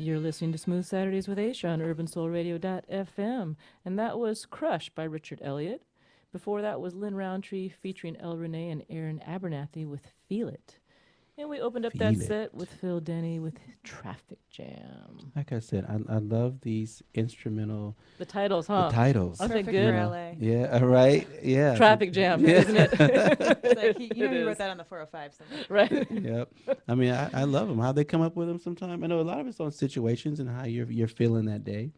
You're listening to Smooth Saturdays with Aysha on urbansoulradio.fm, and that was Crush by Richard Elliott. Before that was Lynn Roundtree featuring El Renee and Aaron Abernathy with Feel It. And we opened up that Feel set it. with Phil Denny with Traffic Jam. Like I said, I love these instrumental, The titles, the huh? titles. Aren't they Perfect You for good? know, LA. yeah, right, yeah, Traffic Jam, yeah, isn't it? It's like It he wrote is. that on the 405 somewhere. Right. yep. I mean, I love them. How they come up with them sometime. I know a lot of it's on situations and how you're feeling that day,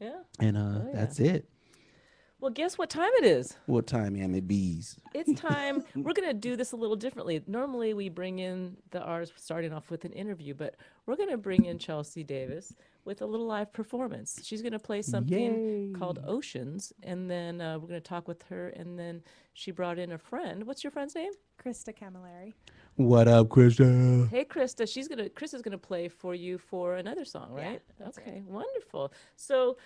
Yeah. and Oh, yeah. that's it. Well, guess what time it is? What time, Yammy bees? It's time. We're going to do this a little differently. Normally, we bring in the artist starting off with an interview, but we're going to bring in Chelsea Davis with a little live performance. She's going to play something called Yay! Oceans, and then we're going to talk with her. And then she brought in a friend. What's your friend's name? Krista Camilleri. What up, Krista? Hey, Krista. Krista's gonna play for you for another song, Yeah, right? that's Okay, right. wonderful. So,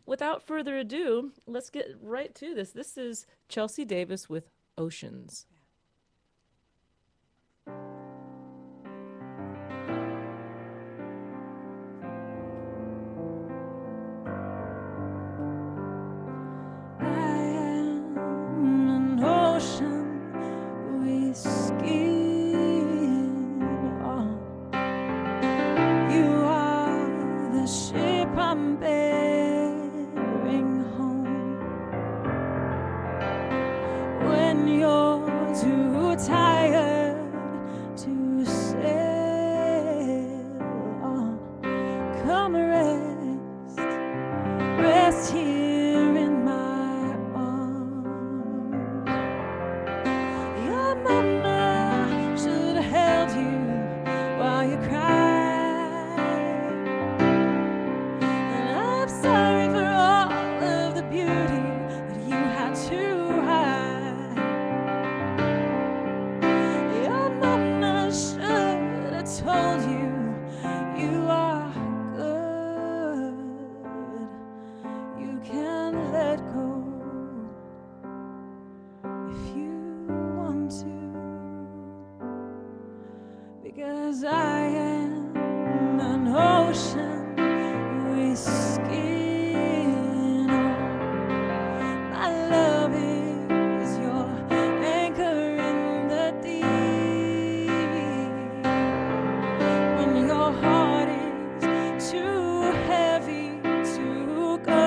without further ado, let's get right to this. This is Chelsea Davis with Oceans. I am an ocean whiskey on. You are the ship I'm bearing home. When you're too tired to sail on, come rest here in my arms. Your mama should have held you while you cried. And I'm sorry for all of the beauty that you had to hide. Your mama should have told you you are good. You can let go if you want to, because I am an ocean with skin on. My love is your anchor in the deep. When your heart is too heavy to go,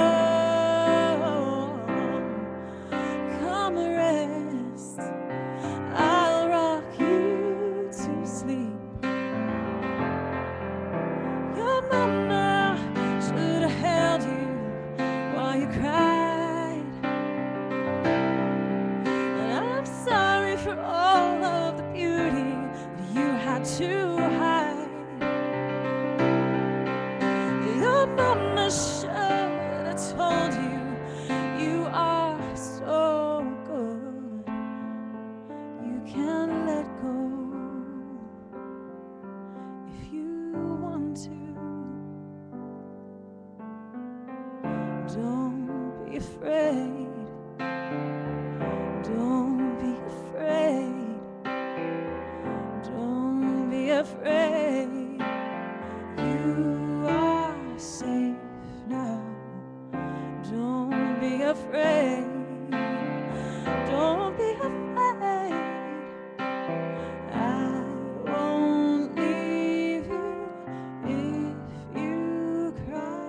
come rest. I'll rock you to sleep. Your mama should have held you while you cried. And I'm sorry for all of the beauty that you had to hide. Your mama should have told you you are so good. You can let go if you want to. Don't be afraid. Don't be afraid. Don't be afraid. You are safe now. Don't be afraid. Don't be afraid. I won't leave you if you cry.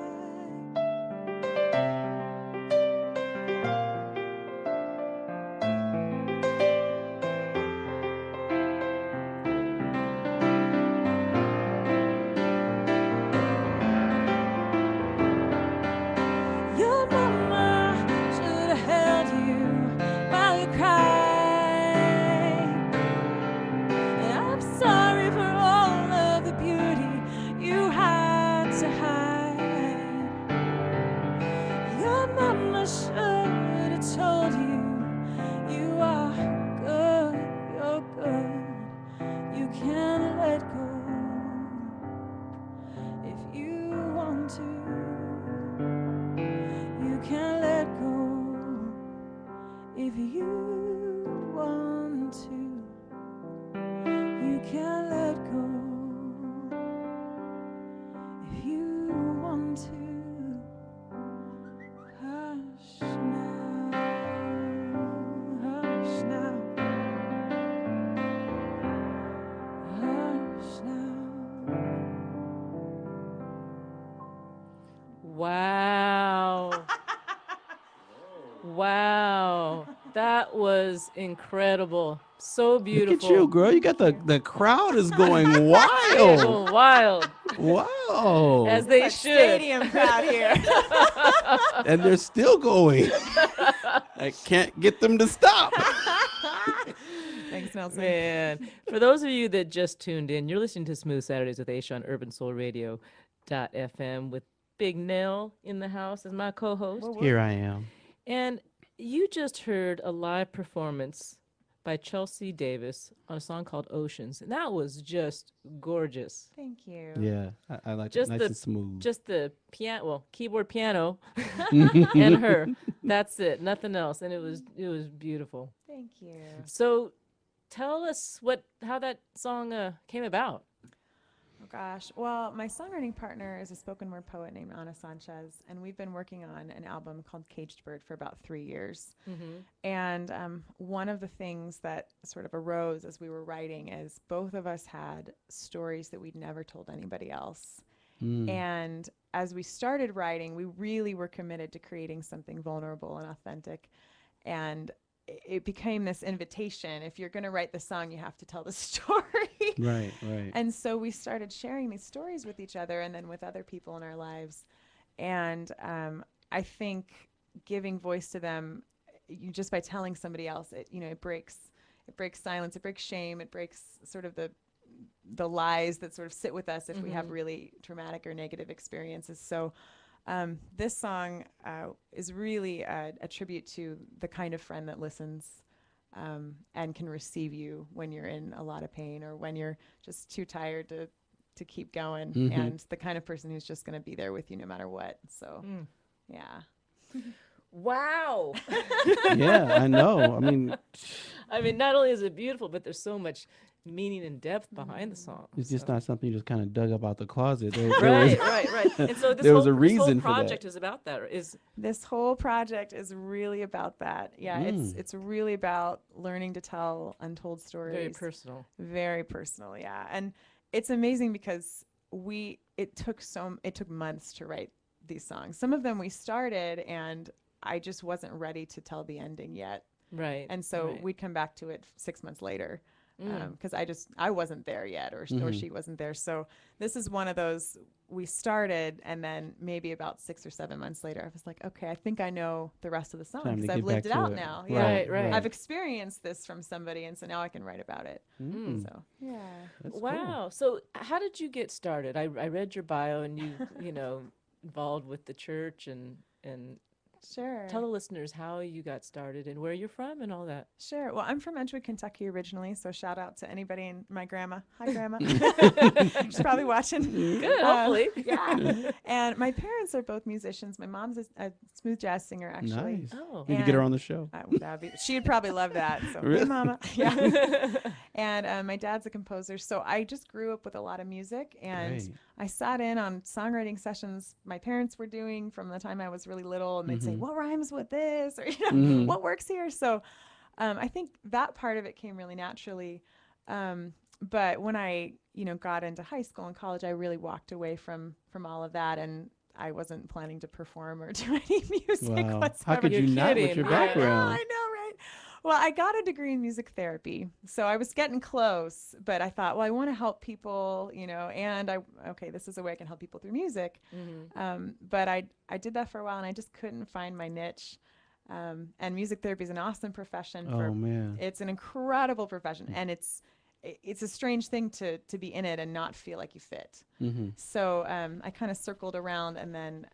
Your mama should Wow. Wow. That was incredible. So Look at beautiful. you, girl. You got the crowd is going They're wild. going wild. Wow. As they Such should. stadium crowd here. And they're still going. I can't get them to stop. Thanks, Nelson. Man, for those of you that just tuned in, you're listening to Smooth Saturdays with Aysha on Urban Soul Radio .fm with Big Nell in the house as my co-host. Here I am. And you just heard a live performance by Chelsea Davis on a song called Oceans. And that was just gorgeous. Thank you. Yeah, I like Just it. Nice the- and smooth. Just the keyboard piano and her. That's it. Nothing else. And it was beautiful. Thank you. So tell us how that song came about. Oh gosh. Well, my songwriting partner is a spoken word poet named Ana Sanchez, and we've been working on an album called Caged Bird for about 3 years. And one of the things that sort of arose as we were writing is both of us had stories that we'd never told anybody else. And as we started writing, we really were committed to creating something vulnerable and authentic. And it became this invitation. If you're going to write the song, you have to tell the story. Right. And so we started sharing these stories with each other and then with other people in our lives. And I think giving voice to them, just by telling somebody else, it breaks silence, it breaks shame, it breaks sort of the lies that sort of sit with us if we have really traumatic or negative experiences. So this song is really a tribute to the kind of friend that listens and can receive you when you're in a lot of pain or when you're just too tired to keep going, and the kind of person who's just going to be there with you no matter what. So, yeah. Wow. Yeah, I know. I mean, not only is it beautiful, but there's so much meaning and depth behind the song. It's just not something you just kind of dug up out the closet. There Right. And so There was a this reason whole for that. project is about that. This whole project is really about that. Yeah, it's really about learning to tell untold stories. Very personal. Very personal, yeah. And it's amazing because it took months to write these songs. Some of them we started and I just wasn't ready to tell the ending yet. Right. And so we'd come back to it 6 months later because I wasn't there yet or she wasn't there. So this is one of those we started and then maybe about 6 or 7 months later, I was like, okay, I think I know the rest of the song Time to because I've get lived back it to out it. now. Right. I've experienced this from somebody and so now I can write about it. So, yeah. That's Wow. cool. So how did you get started? I read your bio and you, involved with the church and Sure. tell the listeners how you got started and where you're from and all that. Sure. Well, I'm from Edgewood, Kentucky originally, so shout out to anybody and my grandma. Hi, Grandma. She's probably watching. Good, hopefully. Yeah. And my parents are both musicians. My mom's a smooth jazz singer, actually. Nice. Oh. We can get her on the show. She'd probably love that. So, Really? hey, Mama. Yeah. And my dad's a composer, so I just grew up with a lot of music, and Great. I sat in on songwriting sessions my parents were doing from the time I was really little, and they'd say, "What rhymes with this?" or "What works here?" So, I think that part of it came really naturally. But when I, got into high school and college, I really walked away from all of that, and I wasn't planning to perform or do any music Wow. whatsoever. How could you You're not with kidding. your Yeah. background? I know, right? Well, I got a degree in music therapy, so I was getting close, but I thought, well, I want to help people, and this is a way I can help people through music. But I did that for a while, and I just couldn't find my niche. And music therapy is an awesome profession. Oh, man. It's an incredible profession, and it's a strange thing to be in it and not feel like you fit. So I kind of circled around, and then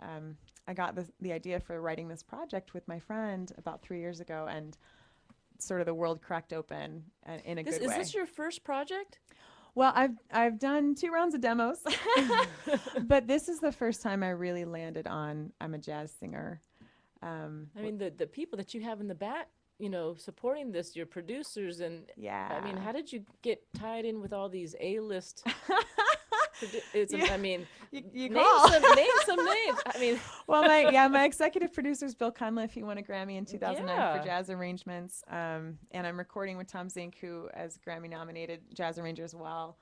I got the idea for writing this project with my friend about 3 years ago, and sort of the world cracked open in a good way. Is this your first project? Well, I've done 2 rounds of demos, but this is the first time I really landed on I'm a jazz singer. I mean, the people that you have in the back, supporting this, your producers, and Yeah. I mean, how did you get tied in with all these A-list? Yeah. I mean, You name call. name some names. I mean, Well, my executive producer is Bill Cunliffe. He won a Grammy in 2009 Yeah. for jazz arrangements. And I'm recording with Tom Zink, who is Grammy nominated jazz arranger as well.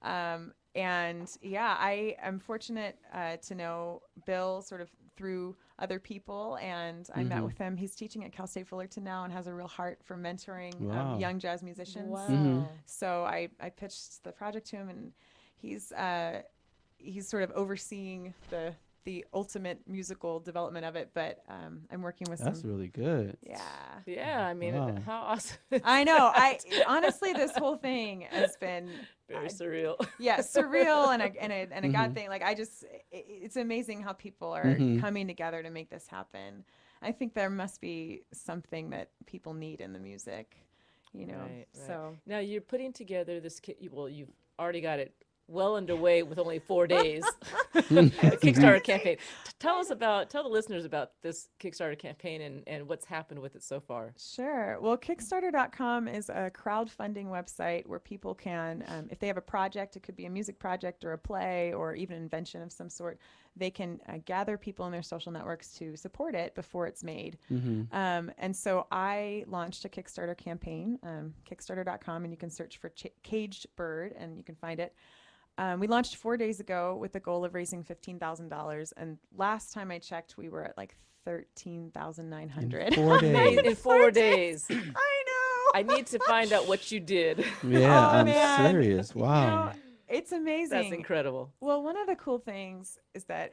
And yeah, I am fortunate to know Bill sort of through other people, and I met Mm-hmm. with him. He's teaching at Cal State Fullerton now and has a real heart for mentoring Wow. young jazz musicians. Mm-hmm. Wow. So I pitched the project to him, and he's he's sort of overseeing the ultimate musical development of it. But I'm working with That's some, really good. yeah. Yeah, I mean, Wow. how awesome I is know. I that? honestly, this whole thing has been, Very surreal. yeah, surreal and a Mm-hmm. God thing. Like it's amazing how people are Mm-hmm. coming together to make this happen. I think there must be something that people need in the music, you know. Right, right. So Now you're putting together this well, you've already got it well underway with only 4 days. The it's Kickstarter crazy. campaign. Tell the listeners about this Kickstarter campaign and what's happened with it so far. Sure. Well, Kickstarter.com is a crowdfunding website where people can, if they have a project, it could be a music project or a play or even an invention of some sort, they can gather people in their social networks to support it before it's made. Mm-hmm. And so I launched a Kickstarter campaign, Kickstarter.com, and you can search for Caged Bird and you can find it. We launched 4 days ago with the goal of raising $15,000, and last time I checked, we were at like 13,900. 4 days. In 4 days. I know. I need to find out what you did. Yeah, Oh I'm man, serious. you Wow. know, it's amazing. That's incredible. Well, one of the cool things is that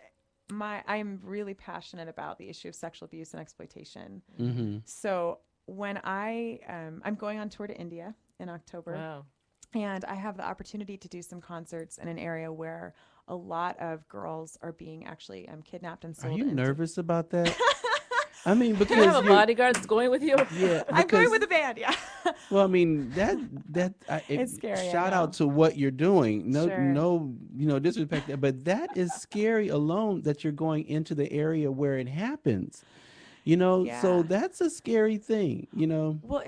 I'm really passionate about the issue of sexual abuse and exploitation. Mm-hmm. So when I'm going on tour to India in October. Wow. And I have the opportunity to do some concerts in an area where a lot of girls are being actually kidnapped and Are sold. you into- nervous about that? I mean, Do you have a because you're, bodyguard that's going with you? yeah, I'm going because with a band, yeah. well, I mean It's scary, I Shout know. out to what you're doing. No, Sure. no, disrespect that, but that is scary alone. That you're going into the area where it happens. So Yeah. that's a scary thing. Well,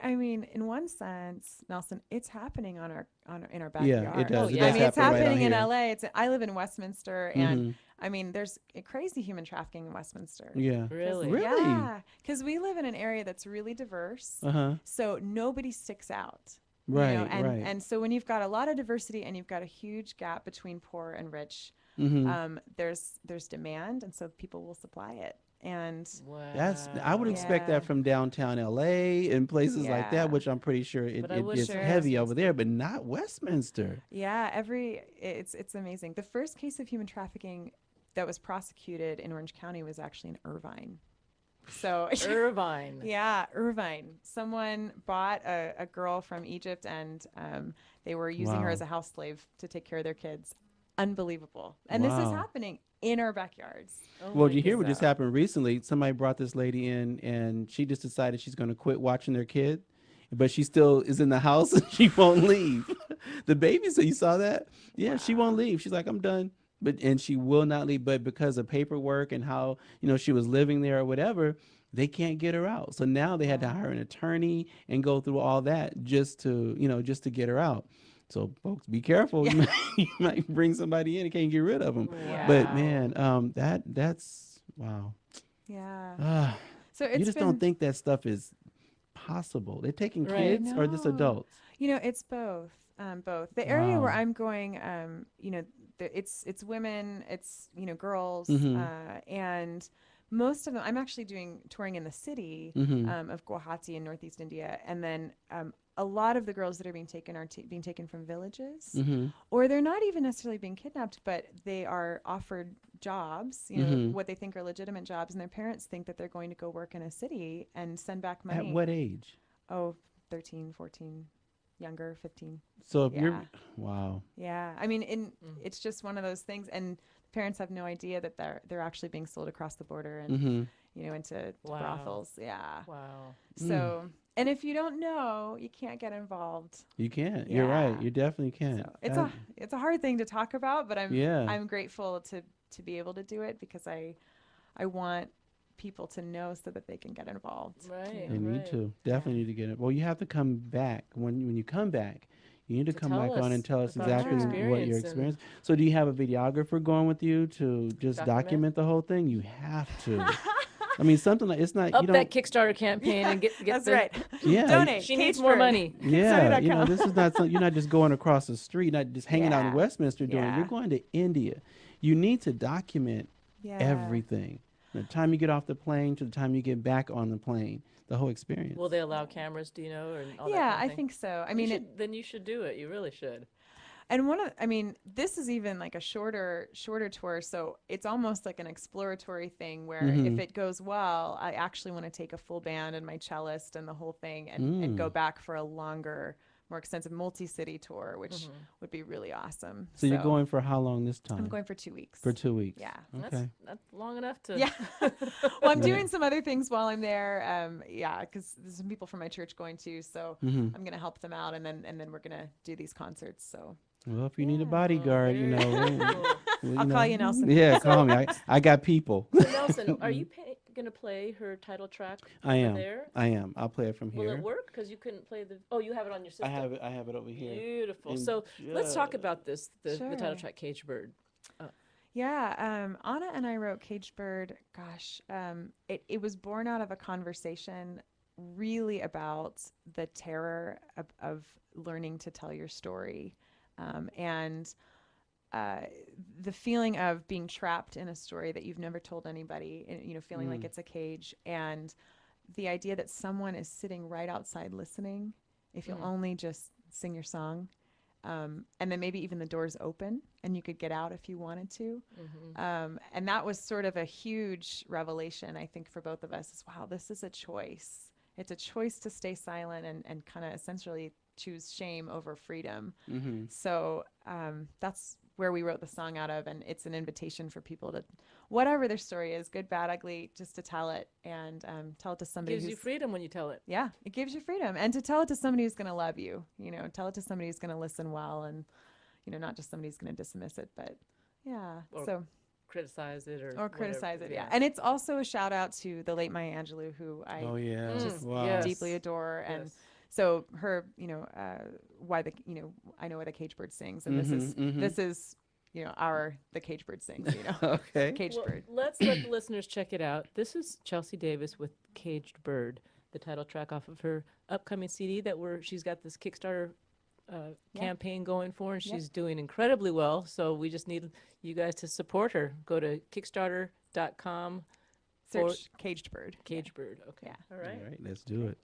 I mean, in one sense, Nelson, it's happening in our Yeah, backyard. it does. Oh, It yeah. I does mean, it's happen right out happening in here. LA. I live in Westminster, and Hmm. I mean, there's a crazy human trafficking in Westminster. Yeah. Really? Really? Yeah, because we live in an area that's really diverse, Uh huh. so nobody sticks out. Right. And Right. and so when you've got a lot of diversity and you've got a huge gap between poor and rich, Mm-hmm. there's demand, and so people will supply it. And Wow. I would expect Yeah. that from downtown LA and places like Yeah. that, which I'm pretty sure But I it wish is it was heavy over there, but not Westminster. yeah, it's amazing. The first case of human trafficking that was prosecuted in Orange County was actually in Irvine. So Irvine. yeah, Irvine. Someone bought a girl from Egypt, and they were using her Wow. as a house slave to take care of their kids. Unbelievable. And this is Wow. happening in our backyards. Oh Well, my you hear what just So- happened recently? Somebody brought this lady in, and she just decided she's going to quit watching their kid, but she still is in the house and she won't leave. The baby, so you saw that? Yeah, she won't leave. She's like, I'm done. And she will not leave. But because of paperwork and how she was living there or whatever, they can't get her out. So now they had to hire an attorney and go through all that just to get her out. So folks, be careful. Yeah. You might bring somebody in and can't get rid of them. Yeah. But man, that's wow. Yeah. Ah, So it's you just don't think that stuff is possible. They're taking Right. kids or just No. adults. It's both. Both. The area where Wow. I'm going, it's women, it's girls, Mhm. and most of them. I'm actually touring in the city Mhm. of Guwahati in northeast India, and then a lot of the girls that are being taken are being taken from villages, Mhm. or they're not even necessarily being kidnapped, but they are offered jobs, Mhm. what they think are legitimate jobs, and their parents think that they're going to go work in a city and send back money. At what age? Oh, 13, 14, younger, 15. So if Yeah. you're wow. Yeah. I mean, it's just one of those things, and parents have no idea that they're actually being sold across the border and Mhm. into Wow. brothels. Yeah. Wow. So, and if you don't know, you can't get involved. You can't. You're right. Yeah. You definitely can't. So it's That- it's a hard thing to talk about, but Yeah. I'm grateful to be able to do it because I want people to know so that they can get involved. Right. They need right. to. Definitely need to get it. Well, you have to come back when you come back. You need to To come tell back on us and tell us about your exactly what your experience and- experience. So, do you have a videographer going with you to just Document? document the whole thing? You have to. I mean, something like it's not you Up that don't. Kickstarter campaign and get That's the. right. Yeah, Donate. She needs more Cagebird. money. yeah. You know, Kickstarter.com. this is not something. You're not just going across the street, not just hanging out in Yeah. Westminster doing. You're Yeah. going to India. You need to document Yeah. everything. From the time you get off the plane to the time you get back on the plane, the whole experience. Will they allow cameras? Do you know, and all that Yeah, kind of I thing? think so. I You mean, should, then you should do it. You really should. and I mean, this is even like a shorter tour, so it's almost like an exploratory thing where if Mm-hmm. it goes well, I actually want to take a full band and my cellist and the whole thing and go Mm. back for a longer, more extensive multi-city tour, which Mm-hmm. would be really awesome. So you're going for how long this I'm time? going for 2 weeks. For 2 weeks. Yeah. Okay. That's long enough to. Yeah. Well, I'm Yeah. doing some other things while I'm there. Yeah, because there's some people from my church going too, so Mm-hmm. I'm gonna help them out, and then we're gonna do these concerts. So Well, if you need a Yeah. bodyguard, you Very know, cool. well, I'll call you, Nelson. Yeah, call me. I got people. So Nelson, are you gonna play her title track I over am. there? I am. I'll play it from Will it here. work? Because you couldn't play the. Oh, you have it on your system. I have it. I have it over here. Beautiful. And So let's talk just- about this. The title Sure. track, Cage Bird. Yeah, Anna and I wrote Caged Bird. Gosh, it was born out of a conversation really about the terror of learning to tell your story, and uh, the feeling of being trapped in a story that you've never told anybody, and, feeling like it's a cage, and the idea that someone is sitting right outside listening, if you'll only just sing your song. And then maybe even the doors open and you could get out if you wanted to. And that was sort of a huge revelation, I think, for both of us is, wow, this is a choice. It's a choice to stay silent and kind of essentially choose shame over freedom. Mm-hmm. So that's where we wrote the song out of. And it's an invitation for people to, whatever their story is, good, bad, ugly, just to tell it and tell it to somebody Gives who's you freedom when you tell it. yeah, it gives you freedom. And to tell it to somebody who's going to love you, tell it to somebody who's going to listen well and, not just somebody who's going to dismiss it, but yeah. Or criticize it or criticize whatever, it, yeah. And it's also a shout out to the late Maya Angelou, who I Oh yeah. just Wow. yes. deeply adore. And Yes. so her, why I know what a cage bird sings. And this is, the cage bird sings, Okay. Caged Well, bird. let's let the listeners check it out. This is Chelsea Davis with Caged Bird, the title track off of her upcoming CD she's got this Kickstarter campaign going for, and she's doing incredibly well. So we just need you guys to support her. Go to Kickstarter.com. Search Caged Bird. Cage Bird. Okay. Yeah. All right. All right. Let's do it.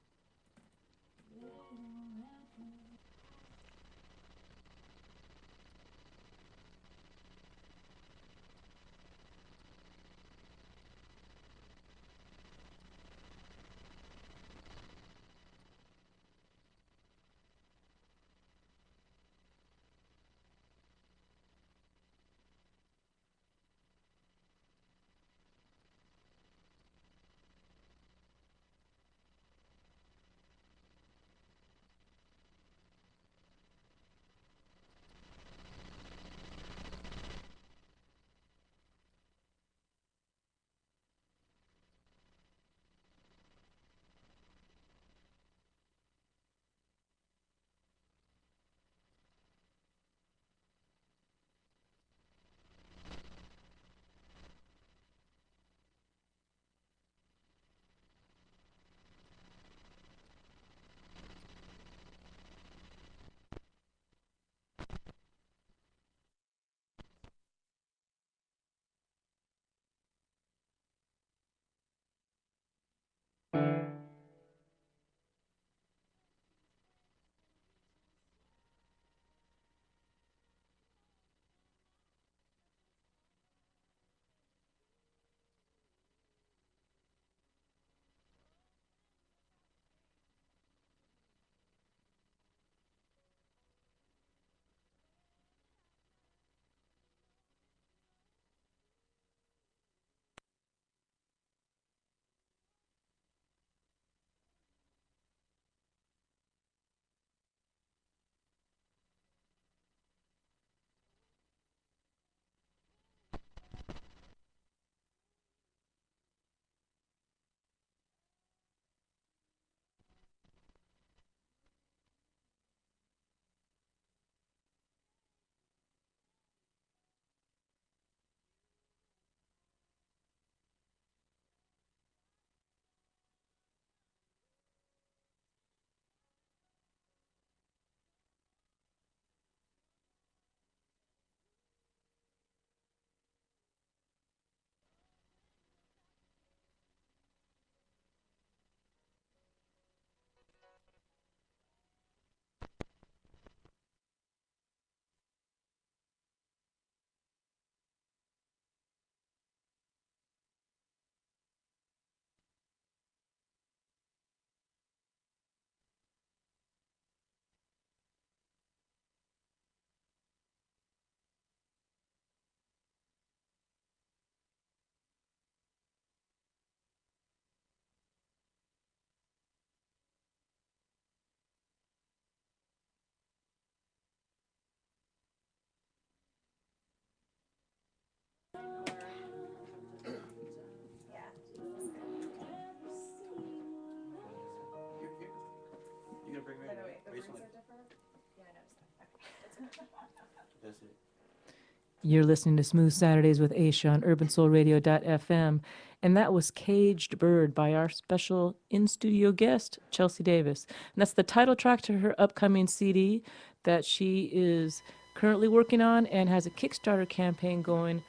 You're listening to Smooth Saturdays with Aysha on urbansoulradio.fm. And that was Caged Bird by our special in-studio guest, Chelsea Davis. And that's the title track to her upcoming CD that she is currently working on and has a Kickstarter campaign going.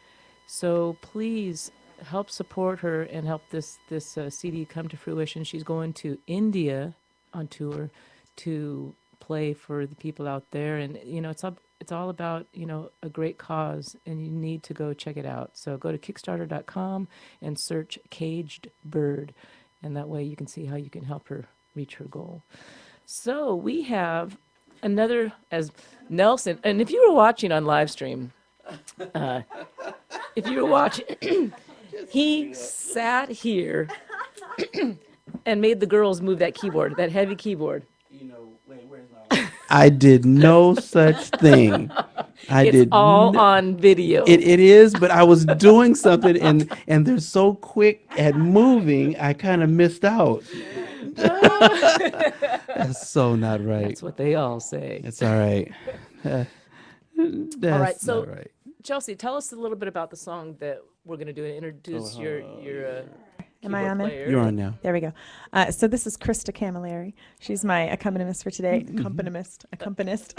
So please help support her and help this CD come to fruition. She's going to India on tour to play for the people out there, and it's all about a great cause, and you need to go check it out. So go to Kickstarter.com and search Caged Bird, and that way you can see how you can help her reach her goal. So we have another as Nelson, and if you were watching on live stream, if you were watching, he sat here and made the girls move that keyboard, that heavy keyboard. Where's my I did no such thing. It's all on video. It is, but I was doing something, and they're so quick at moving, I kind of missed out. That's so not right. That's what they all say. It's all right. That's all right, so not right. Chelsea, tell us a little bit about the song that we're going to do and introduce your Am I on player. You're on now. There we go. So this is Krista Camilleri. She's my accompanist for today. Accompanist.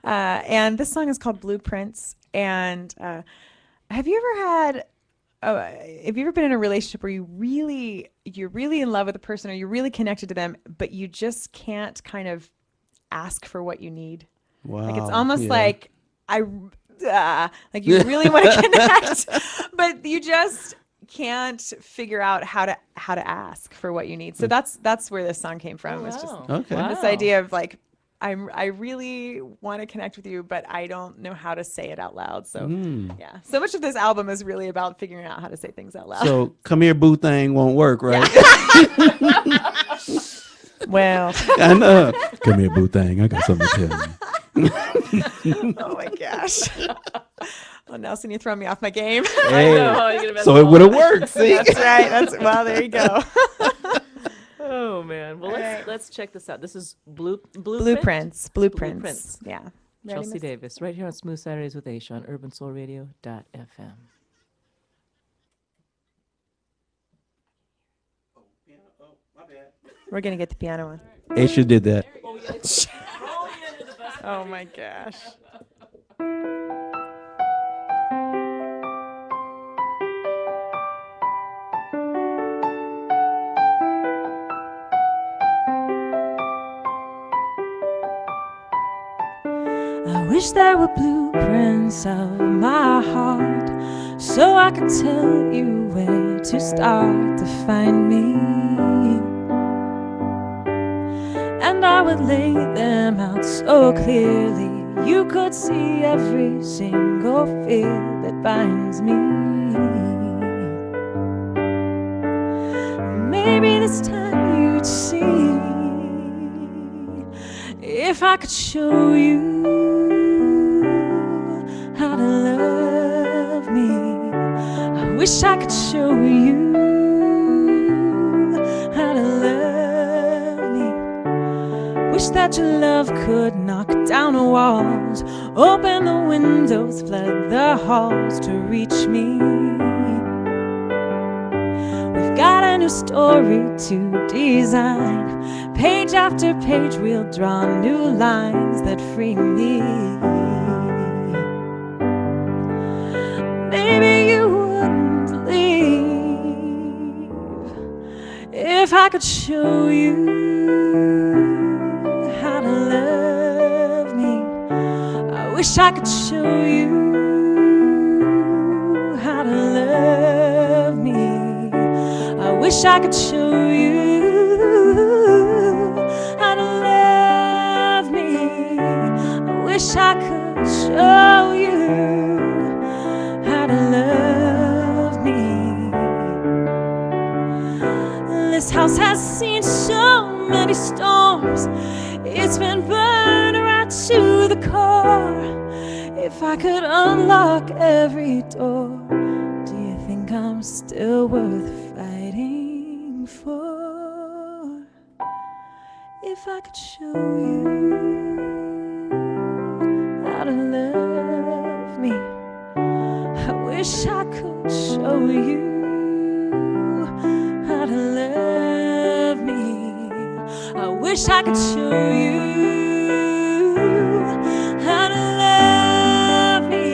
And this song is called Blueprints. And have you ever been in a relationship where you're really in love with a person, or you're really connected to them, but you just can't kind of ask for what you need? Wow. Like it's almost like like you really want to connect, but you just can't figure out how to ask for what you need. So that's where this song came from. Oh, It's just Okay. Wow. this idea of like I really want to connect with you, but I don't know how to say it out loud. So yeah, so much of this album is really about figuring out how to say things out loud. So come here, boo thing won't work, right? Well, I know. Come here, boo thing. I got something to tell you. oh my gosh. Well, Nelson, you throw me off my game. Hey, know, so it would have worked. See? That's right. Well, there you go. Oh man. Well, right. let's check this out. This is Blueprints. Blueprints. Yeah. Ready, Chelsea miss? Davis, right here on Smooth Saturdays with Aysha on urbansoulradio.fm. We're gonna get the piano on. Aysha did that. Oh my gosh. I wish there were blueprints of my heart, so I could tell you where to start to find me. And I would lay them out so clearly you could see every single fear that binds me. Maybe this time you'd see if I could show you how to love me. I wish I could show you how to love me. Wish that your love could knock down the walls, open the windows, flood the halls to reach me. We've got a new story to design. Page after page we'll draw new lines that free me. Maybe you wouldn't believe if I could show you how to love me. I wish I could show you how to love me. I wish I could show you how to love me. I wish I could show you how to love me. This house has seen so many storms. It's been burned right to the core. If I could unlock every door, do you think I'm still worth fighting for? If I could show you how to love wish I could show you how to love me. I wish I could show you how to love me.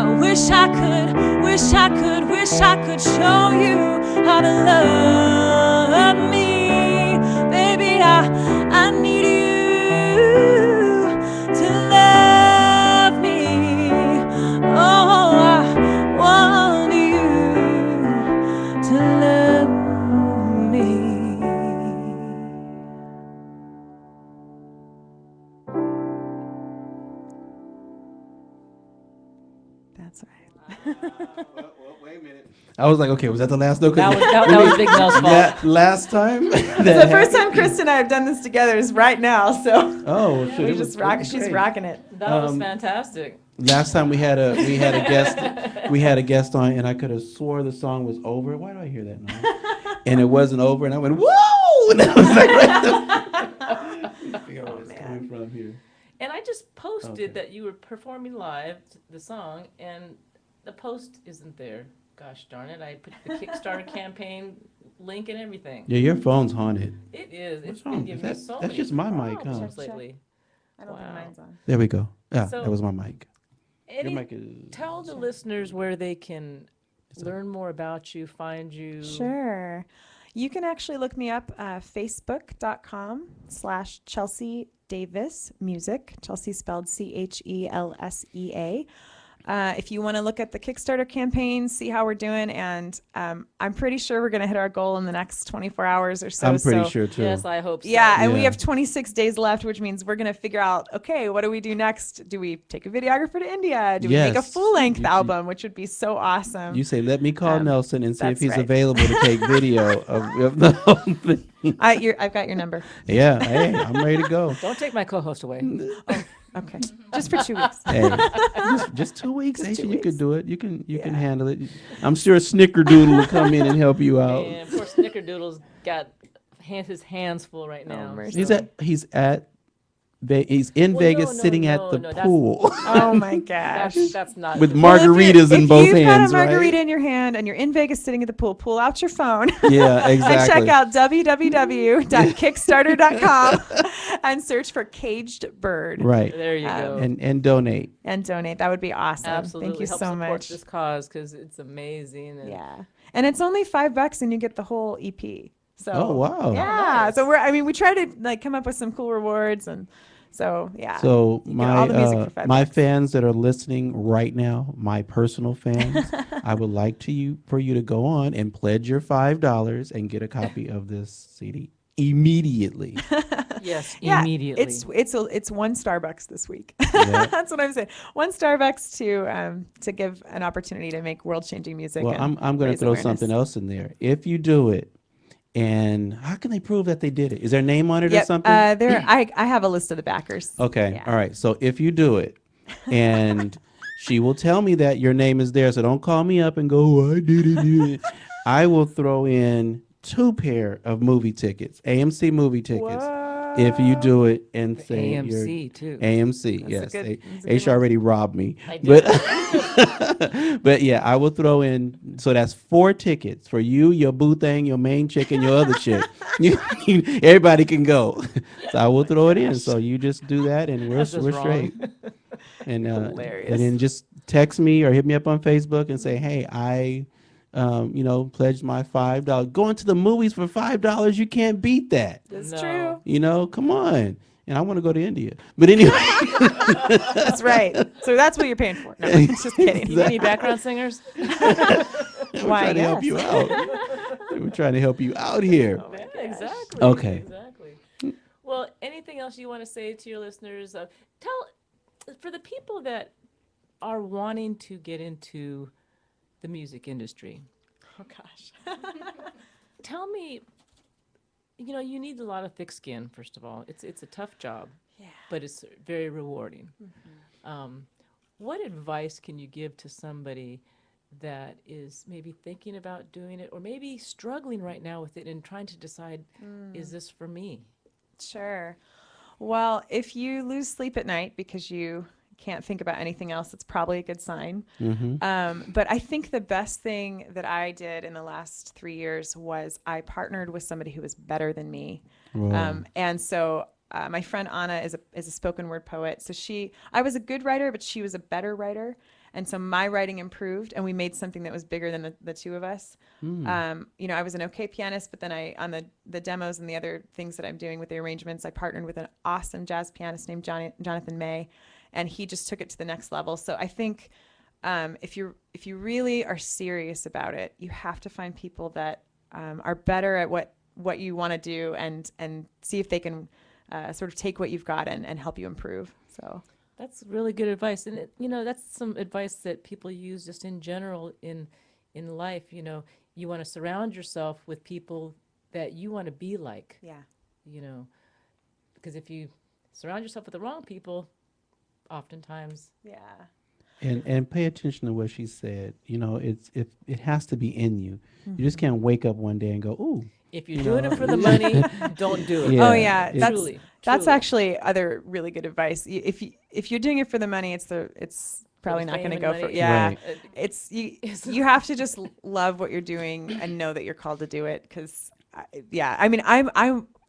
I wish I could, wish I could, wish I could show you how to love me. Baby, I need you to love me. Oh, I want you to love me. That's right. Wait a minute. I was like, okay, was that the last note? 'Cause That was Big Mel's fault. Last time. The first time Chris and I have done this together is right now, so Oh, shit, we it was- just it rock. was She's great. rocking it. That was fantastic. Last time we had a guest on, and I could have swore the song was over. Why do I hear that now? And it wasn't over, and I went whoa, and I was like, I figure out where it's coming from here. And I just posted Okay. that you were performing live the song, and the post isn't there. Gosh darn it! I put the Kickstarter campaign link and everything. Yeah, your phone's haunted. It is. What's It's been wrong? giving Is me that- so that's many just my mic, huh? problems Check. lately. I don't think Wow. mine's on. There we go. Yeah, So- that was my mic. Your Any, mic is. tell the listeners where they can learn more about you, find you. Sure. You can actually look me up facebook.com/Chelsea Davis Music. Chelsea spelled CHELSEA. If you want to look at the Kickstarter campaign, see how we're doing, and I'm pretty sure we're going to hit our goal in the next 24 hours or so. I'm pretty So- sure too. Yes, I hope so. Yeah, and we Yeah. have 26 days left, which means we're going to figure out, okay, what do we do next? Do we take a videographer to India? Do we make a Yes. full-length You- album, which would be so awesome? You say, let me call Nelson and see if that's he's right. available to take video of the whole thing. I've got your number. Yeah, hey, I'm ready to go. Don't take my co-host away. Okay, just for 2 weeks. Hey, just 2 weeks, Just Aisha, 2 you could weeks. do it. You can Yeah. handle it. I'm sure Snickerdoodle will come in and help you out. And poor Snickerdoodle's got his hands full right now. mercy. He's in Well, Vegas no, no, sitting no, at the no, that's- pool Oh my gosh. That's not with true. Well, if you're- margaritas in both If you've hands, got a margarita right? in your hand and you're in Vegas sitting at the pool, pull out your phone Yeah, and exactly. check out www.kickstarter.com and search for Caged Bird Right. There you go. And donate. and donate. That would be awesome. Absolutely. Thank you Help so support much. this cause because it's amazing. And Yeah. And it's only $5 and you get the whole EP. So Oh, wow. Yeah. Nice. So we try to like come up with some cool rewards, and so yeah. So You get all the music for my $5. fans that are listening right now, my personal fans, I would like for you to go on and pledge your $5 and get a copy of this CD immediately. yes, Yeah, immediately. It's one Starbucks this week. Yeah. That's what I'm saying. One Starbucks to give an opportunity to make world changing music. Well, and I'm going to raise throw awareness. something else in there. If you do it, and how can they prove that they did it? Is their name on it or Yep. something? I have a list of the backers. Okay. Yeah. All right. So if you do it, and she will tell me that your name is there, so don't call me up and go, oh, I did it. I will throw in 2 pair of movie tickets, AMC movie tickets, if you do it and say you're AMC too. AMC. That's Yes. a good Aisha one. already robbed me. I did. But yeah, I will throw in. So that's 4 tickets for you, your boo thing, your main chick, and your other chick. Everybody can go. So I will throw it in. So you just do that, and we're That's just wrong. straight. And Hilarious. and then just text me or hit me up on Facebook and say, hey, I pledged my $5. Going to the movies for $5, you can't beat that. That's No. true. Come on. And I want to go to India. But anyway. That's right. So that's what you're paying for. No, just kidding. You need background singers? We're Why, trying to help yes. you out. We're trying to help you out here. Yeah, exactly. Okay. Exactly. Well, anything else you want to say to your listeners? For the people that are wanting to get into the music industry, Oh gosh. tell me, you need a lot of thick skin, first of all. It's a tough job, Yeah. but it's very rewarding. What advice can you give to somebody that is maybe thinking about doing it or maybe struggling right now with it and trying to decide, is this for me? Sure. Well, if you lose sleep at night because you can't think about anything else, it's probably a good sign. Mm-hmm. But I think the best thing that I did in the last 3 years was I partnered with somebody who was better than me. And so my friend Anna is a spoken word poet. So I was a good writer, but she was a better writer. And so my writing improved, and we made something that was bigger than the two of us. I was an okay pianist, but then on the demos and the other things that I'm doing with the arrangements, I partnered with an awesome jazz pianist named Jonathan May, and he just took it to the next level. So I think if you really are serious about it, you have to find people that are better at what you want to do, and see if they can sort of take what you've got and help you improve. So. That's really good advice. And, that's some advice that people use just in general in life. You want to surround yourself with people that you want to be like. Yeah. Because if you surround yourself with the wrong people, oftentimes. Yeah. And pay attention to what she said. It has to be in you. You just can't wake up one day and go, ooh. If you're doing it for the money, don't do it. Yeah. Oh yeah, that's truly. actually other really good advice. If you're doing it for the money, it's probably not going to go for. Yeah, Right. it's you have to just love what you're doing and know that you're called to do it. Because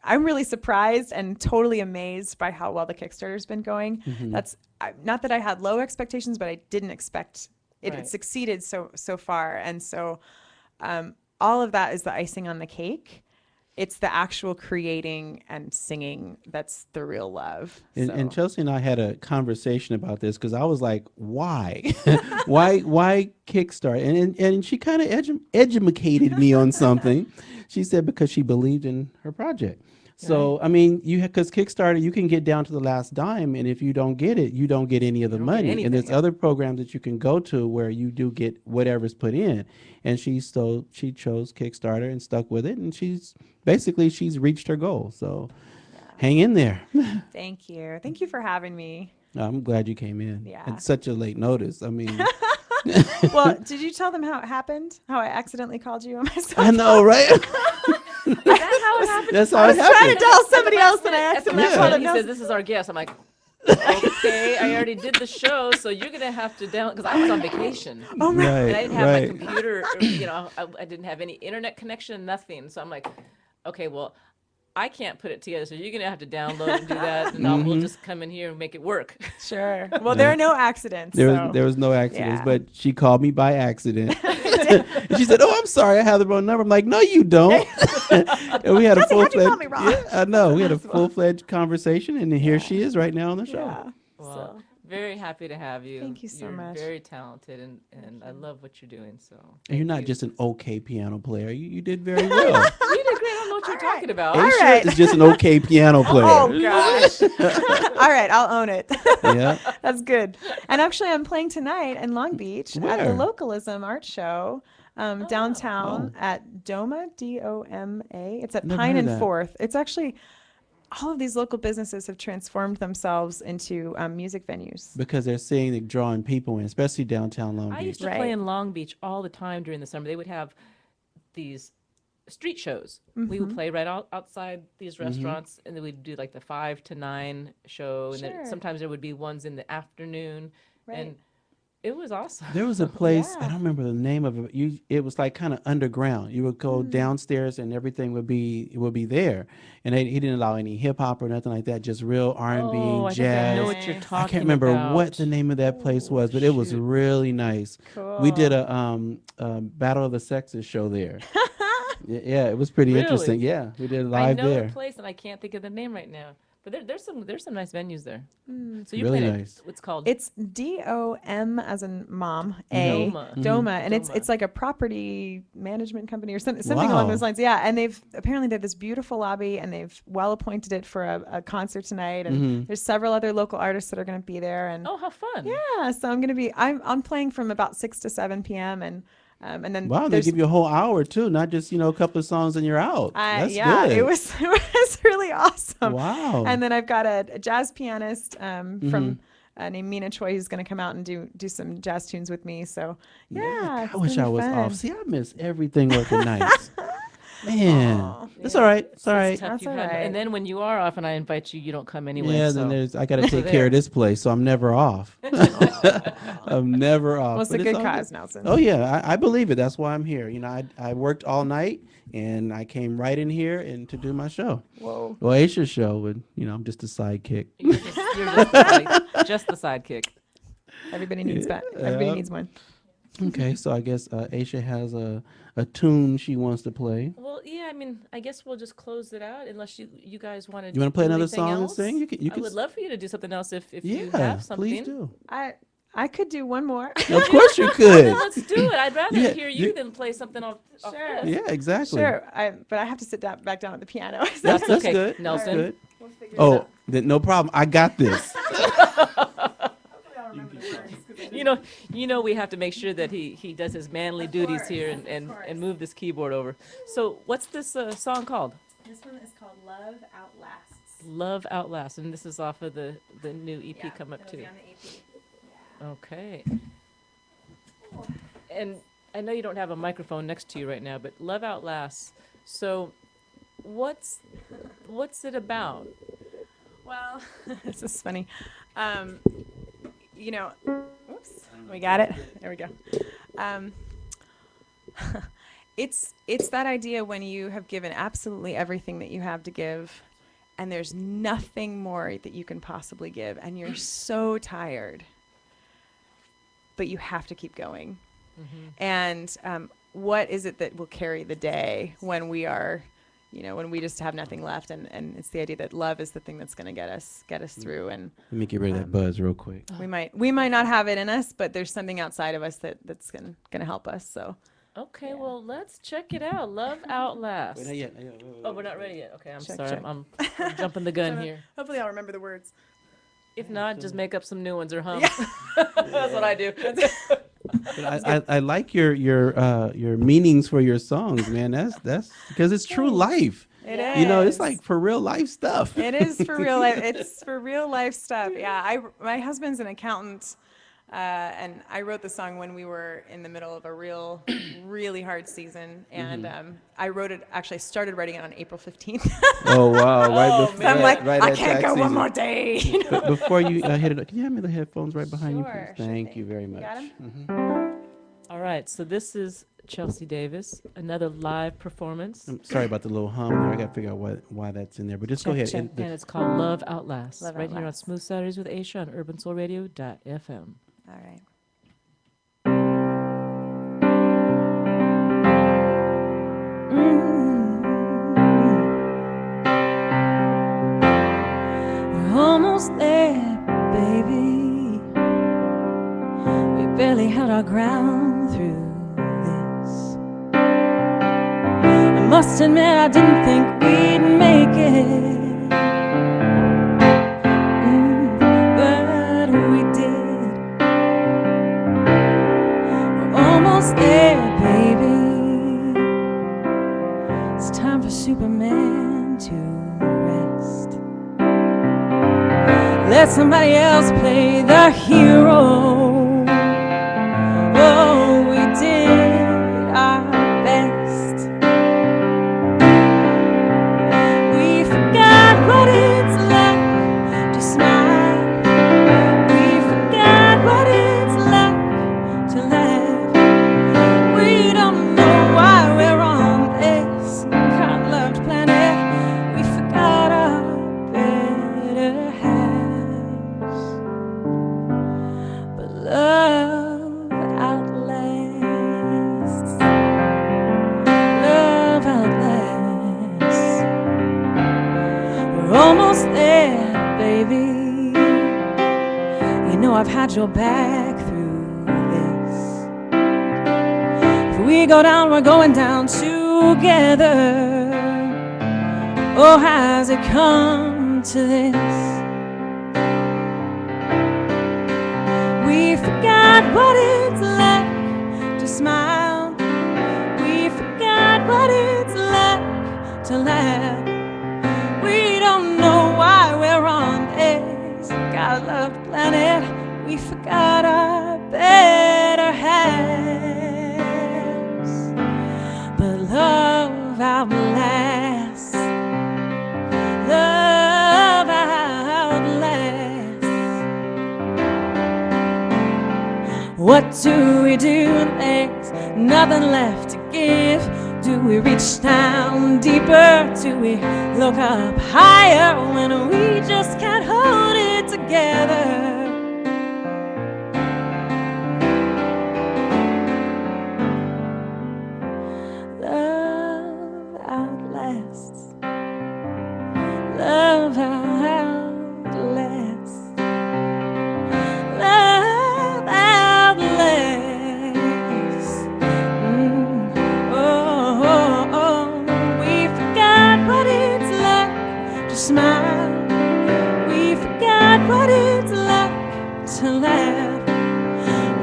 I'm really surprised and totally amazed by how well the Kickstarter's been going. That's not that I had low expectations, but I didn't expect it. Right. It succeeded so far, and so all of that is the icing on the cake. It's the actual creating and singing that's the real love. And Chelsea and I had a conversation about this because I was like, why? why Kickstarter? And she kind of educated me on something. She said because she believed in her project. So, I mean, because Kickstarter, you can get down to the last dime, and if you don't get it, you don't get any of the money. And there's other programs that you can go to where you do get whatever's put in. And she chose Kickstarter and stuck with it, and she's reached her goal. So, hang in there. Thank you for having me. I'm glad you came in. Yeah. At such a late notice. I mean, Well, did you tell them how it happened? How I accidentally called you on my cell phone? I know, right? Is that how it happened? That's how I it was trying to happened. tell somebody else, and I At the accidentally last called minute, him. he No, said, "This is our guest." I'm like, "Okay, I already did the show, so you're gonna have to down," because I was on vacation. oh my. And I didn't have my Right. computer, I didn't have any internet connection, nothing. So I'm like, okay, well, I can't put it together, so you're gonna have to download and do that, and we'll just come in here and make it work. Sure. Well, there are no accidents. There was no accidents, Yeah. but she called me by accident. And she said, "Oh, I'm sorry, I have the wrong number." I'm like, "No, you don't." And we had a Chelsea, how'd you call full-fledged, me wrong? I know, we had a full-fledged conversation, and here she is right now on the show. Yeah. Well, very happy to have you. Thank you so You're much. very talented, and I love what you're doing. So And you're not just an okay piano player. You did very well. you did great. I don't know what you're talking about. All Aysha right. is just an okay piano player. Oh gosh. All right, I'll own it. Yeah. That's good. And actually, I'm playing tonight in Long Beach at the Where? Localism Art Show downtown at Doma, D-O-M-A. It's at Never Pine heard and that. Fourth. It's actually all of these local businesses have transformed themselves into music venues. Because they're seeing it drawing people in, especially downtown Long I Beach. used to Right. play in Long Beach all the time during the summer. They would have these street shows. We would play right outside these restaurants, and then we'd do like the 5 to 9 show, and Sure. then sometimes there would be ones in the afternoon, Right. and it was awesome. There was a place, I Yeah. don't remember the name of it. It was like kind of underground. You would go downstairs and everything would be there. And he didn't allow any hip hop or nothing like that, just real R&B, Oh, I think I jazz. know what you're I talking I can't remember about. what the name of that place was, but it was shoot. really nice. Cool. We did a Battle of the Sexes show there. Yeah, it was pretty Really? interesting. Yeah, we did I live know there. the place, and I can't think of the name right now. But there's some nice venues there. So you Really played nice. it. It's called It's D-O-M as in mom, A, Doma. Doma, and Doma. it's like a property management company or something along Wow. those lines. Yeah, and they have this beautiful lobby, and they've well appointed it for a concert tonight, and there's several other local artists that are going to be there, and Oh, how fun! yeah, so I'm playing from about 6 to 7 p.m. and then Wow, they there's give you a whole hour too, not just a couple of songs and you're out. That's yeah, good. it was really awesome. Wow. And then I've got a jazz pianist from named Mina Choi who's going to come out and do some jazz tunes with me. So yeah, I wish it's I gonna be was fun. off. See, I miss everything working nights. Man, Aw. it's all right. It's all It's right. tough. That's You all have- right. And then when you are off and I invite you, you don't come anyway. Yeah, so. then I got to take care there. of this place, so I'm never off. I'm never off. Well, it's a but good all cause, Nelson. Oh yeah, I believe it. That's why I'm here. You know, I worked all night and I came right in here and to do my show. Whoa. Well, Aysha's show, and you know, I'm just a sidekick. Just the sidekick. Everybody needs that. Everybody Yeah. needs one. Okay, so I guess Aysha has a tune she wants to play. Well, yeah, I mean, I guess we'll just close it out unless you guys want to. You want to play another anything song and else? sing? You I can. would love for you to do something else if Yeah, you have something. please do. I could do one more. Of course you Then could. let's do it. I'd rather Yeah, hear you you- than play something off. Sure. this. Yeah, exactly. Sure, but I have to sit back down at the piano. That's That's okay, good. Nelson. That's good. We'll figure it Oh, out. then no problem. I got this. You know, we have to make sure that he does his manly duties here and move this keyboard over. So, what's this song called? This one is called Love Outlasts. Love Outlast, and this is off of the new EP come up it'll too. be on the EP. Okay. And I know you don't have a microphone next to you right now, but Love Outlasts. So, what's it about? Well, this is funny. Oops, we got it. There we go. It's that idea when you have given absolutely everything that you have to give, and there's nothing more that you can possibly give, and you're so tired, but you have to keep going. And what is it that will carry the day when we are, when we just have nothing left? And it's the idea that love is the thing that's going to get us through. And Let me get rid of that buzz real quick. we might not have it in us, but there's something outside of us that's gonna help us. So Okay, well, let's check it out. Love Outlast. Wait, not yet. Oh, we're not ready yet. Okay, I'm Check, sorry. check. I'm jumping the gun here. hopefully I'll remember the words. If not, just make up some new ones or hum. That's what I do. But I like your meanings for your songs, man. That's because it's true life. It is. You know, it's like for real life stuff. It is for real life. It's for real life stuff. Yeah, my husband's an accountant, and I wrote the song when we were in the middle of a really hard season, and I wrote it. Actually, I started writing it on April 15th. Oh wow! Right before, So I'm like, right I at can't tax go one season. more day. But before you hit it, can you hand me the headphones right behind you, Sure, please? sure Thank thing. you very much. Got 'em? Mhm. All right, so this is Chelsea Davis, another live performance. I'm sorry about the little hum there. I got to figure out why that's in there. But just go Check, ahead. check. And And it's called Love Outlast, Love right here on Outlast. Smooth Saturdays with Aysha on urbansoulradio.fm. All right. We're almost there, baby. We barely held our ground through this. I must admit, I didn't think we'd make it. But we did. We're almost there, baby. It's time for Superman to rest. Let somebody else play the hero. Oh, we did our best. We forgot what it's like to smile. We forgot what it's like to laugh. We don't know why we're on this God-loved planet. We forgot our better halves. But love outlasts. Love outlasts. We're almost there, baby. You know I've had your back through this. If we go down, we're going down together. Oh, has it come to this? We forgot what it's like to smile. We forgot what it's like to laugh. We don't know why we're on this God-loved planet. We forgot our better halves. But love outlasts. What do we do when there's nothing left to give? Do we reach down deeper? Do we look up higher when we just can't hold it together? Love outlasts. Love outlasts. Love outlasts. Oh, oh, oh. We forgot what it's like to smile. We forgot what it's like to laugh.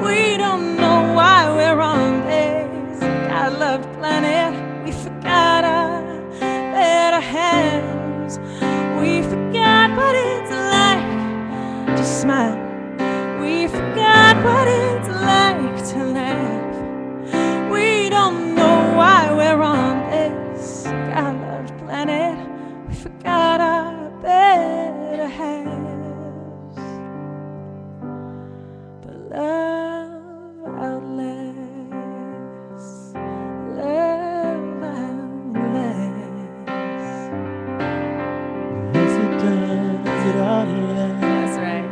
We don't know why we're on this God loved planet. We forgot our better hands. We forgot what it's like to smile. We forgot what it's like to laugh. We don't know why we're on this God loved planet. We forgot our better halves. But love outlasts. Love outlasts. Yes, it does. It outlast. That's right.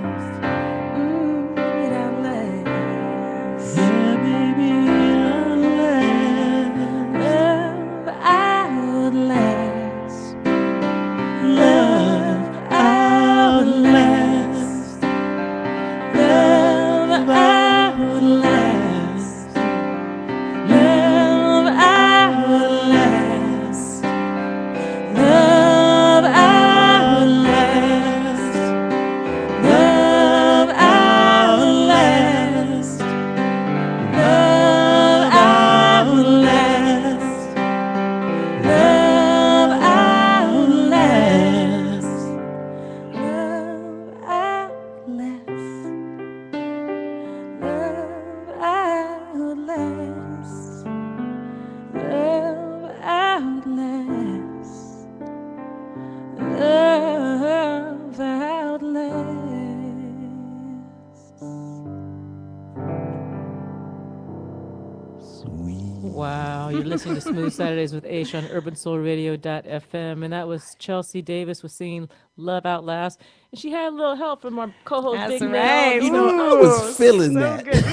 It outlasts. Yeah, baby, it outlast. Love outlasts. Love outlast. Love outlasts. Love outlasts. Love outlasts. Love outlasts. Love outlasts. Love outlasts. Love outlasts. Love outlasts. Love outlasts. Love outlasts. Sweet. Wow, you're listening to Smooth Saturdays with Aysha on urbansoulradio.fm, and that was Chelsea Davis was singing "Love Outlast," and she had a little help from our co-host That's Big right. Mel. You know, I was feeling so that. good.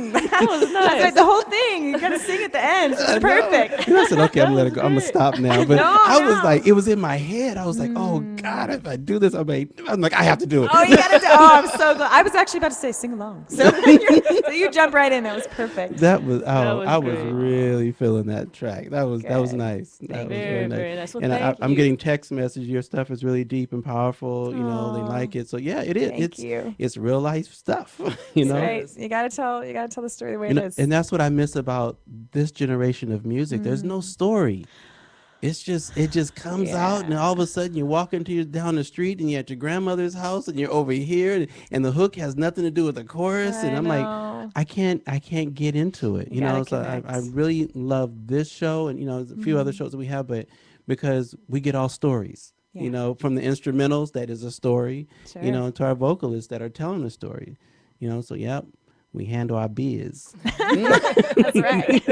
That was That's nice. right. The whole thing. You got to sing at the end. It's perfect. And I said, okay, I'm gonna let it go. I'm gonna stop now. But No, I was no. like, it was in my head. I was like, oh God, if I do this, I'm like, I have to do it. Oh, you got to do. Oh, I'm so glad. I was actually about to say sing along. So, so you jump right in. That was perfect. That was was I was great. really feeling that track. That was Good. nice. That was Very, very nice. Well, and thank I'm you. getting text messages. Your stuff is really deep and powerful. You know, they Aw. like it. So yeah, it is. Thank you. It's real life stuff. You know. Right. You got to tell the story the way You know, it is. and that's what I miss about this generation of music. There's no story. It just comes out, and all of a sudden you walk down the street, and you're at your grandmother's house, and you're over here, and the hook has nothing to do with the chorus, and I'm like, know. I can't get into it, you know. gotta So I connect. really love this show, and you know, there's a few other shows that we have, but because we get all stories, Yeah. you know, from the instrumentals that is a story, Sure. you know, to our vocalists that are telling a story, you know. So yeah, we handle our biz. That's right.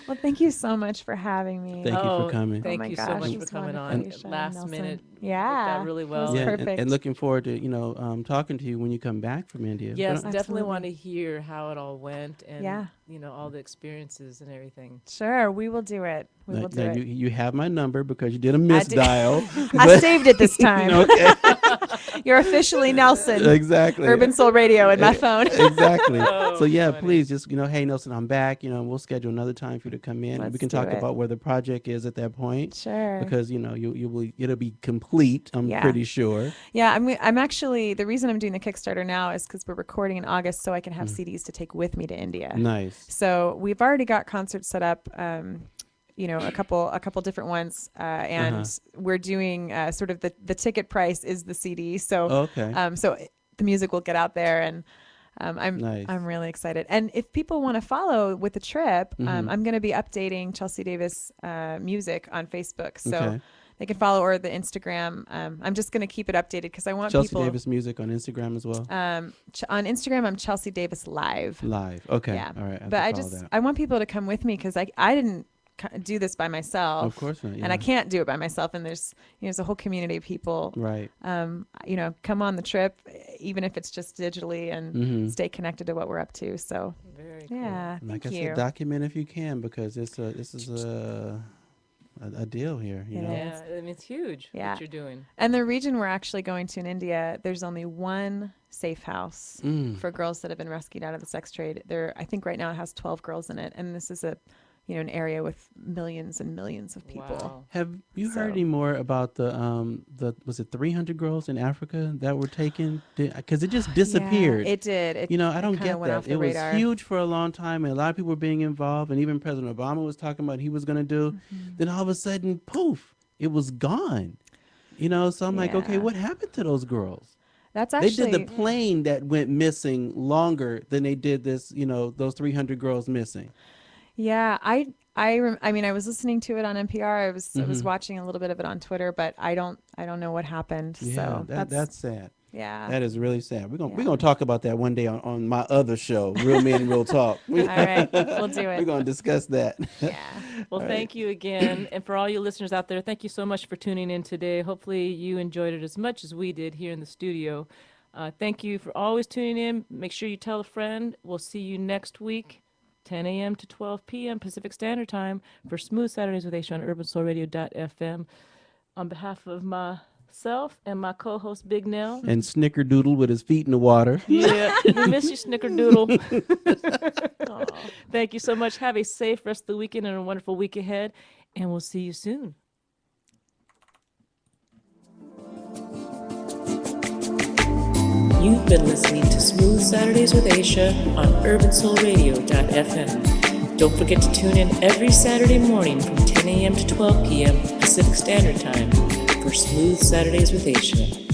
Well, thank you so much for having me. Thank you for coming. Thank my you gosh, so much it for was coming wonderful, on. Aysha Last Nelson. minute, Yeah, worked out really it well. was Yeah, perfect. and looking forward to talking to you when you come back from India. Yes, But, definitely want to Absolutely. hear how it all went and Yeah. all the experiences and everything. Sure, we will do it. We now- will do now it. you have my number because you did a did. misdial. I saved it this time. Okay, You're officially Nelson. exactly. Urban Soul Radio in my phone. Exactly. Oh, So yeah, funny. please just hey Nelson, I'm back. We'll schedule another time for you to come in. Let's We can do talk it. about where the project is at that point. Sure. Because it'll be complete. I'm Yeah. pretty sure. Yeah, I'm actually, the reason I'm doing the Kickstarter now is because we're recording in August so I can have CDs to take with me to India. Nice. So we've already got concerts set up, a couple different ones, and we're doing sort of the ticket price is the CD. So Okay. so the music will get out there, and Nice. I'm really excited. And if people want to follow with the trip, I'm going to be updating Chelsea Davis music on Facebook. So Okay. they can follow, or the Instagram. I'm just going to keep it updated because I want Chelsea people. Davis Music on Instagram as well. On Instagram, I'm Chelsea Davis Live. Live. Okay. Yeah. All right. I have But to I follow just that. I want people to come with me because I didn't do this by myself. Of course not. Yeah. And I can't do it by myself. And there's a whole community of people. Right. Come on the trip, even if it's just digitally, and stay connected to what we're up to. So Very cool. yeah, Like thank I you. said, document if you can, because this is a deal here. You It know. is. Yeah, I mean, it's huge Yeah. what you're doing. And the region we're actually going to in India, there's only one safe house for girls that have been rescued out of the sex trade. I think right now it has 12 girls in it, and this is an area with millions and millions of people. Wow. Have you So- heard any more about the was it 300 girls in Africa that were taken? Because it just disappeared. Yeah, it did. I don't kinda get went that. off the It was radar. huge for a long time, and a lot of people were being involved, and even President Obama was talking about he was going to do. Then all of a sudden, poof, it was gone. So I'm like, okay, Yeah. what happened to those girls? That's They actually did the plane that went missing longer than they did this, those 300 girls missing. Yeah, I mean, I was listening to it on NPR. I was watching a little bit of it on Twitter, but I don't know what happened. Yeah, So that's sad. yeah. That is really sad. We're gonna talk about that one day on my other show, Real Men Real Talk. All right, we'll do We're it. gonna discuss that. Yeah. Well, thank you again. And for all you listeners out there, thank you so much for tuning in today. Hopefully you enjoyed it as much as we did here in the studio. Thank you for always tuning in. Make sure you tell a friend. We'll see you next week, 10 a.m. to 12 p.m. Pacific Standard Time for Smooth Saturdays with Aysha on urbansoulradio.fm. On behalf of myself and my co-host Big Nell. And Snickerdoodle with his feet in the water. Yeah, we miss you, Snickerdoodle. Thank you so much. Have a safe rest of the weekend and a wonderful week ahead. And we'll see you soon. You've been listening to Smooth Saturdays with Aysha on urbansoulradio.fm. Don't forget to tune in every Saturday morning from 10 a.m. to 12 p.m. Pacific Standard Time for Smooth Saturdays with Aysha.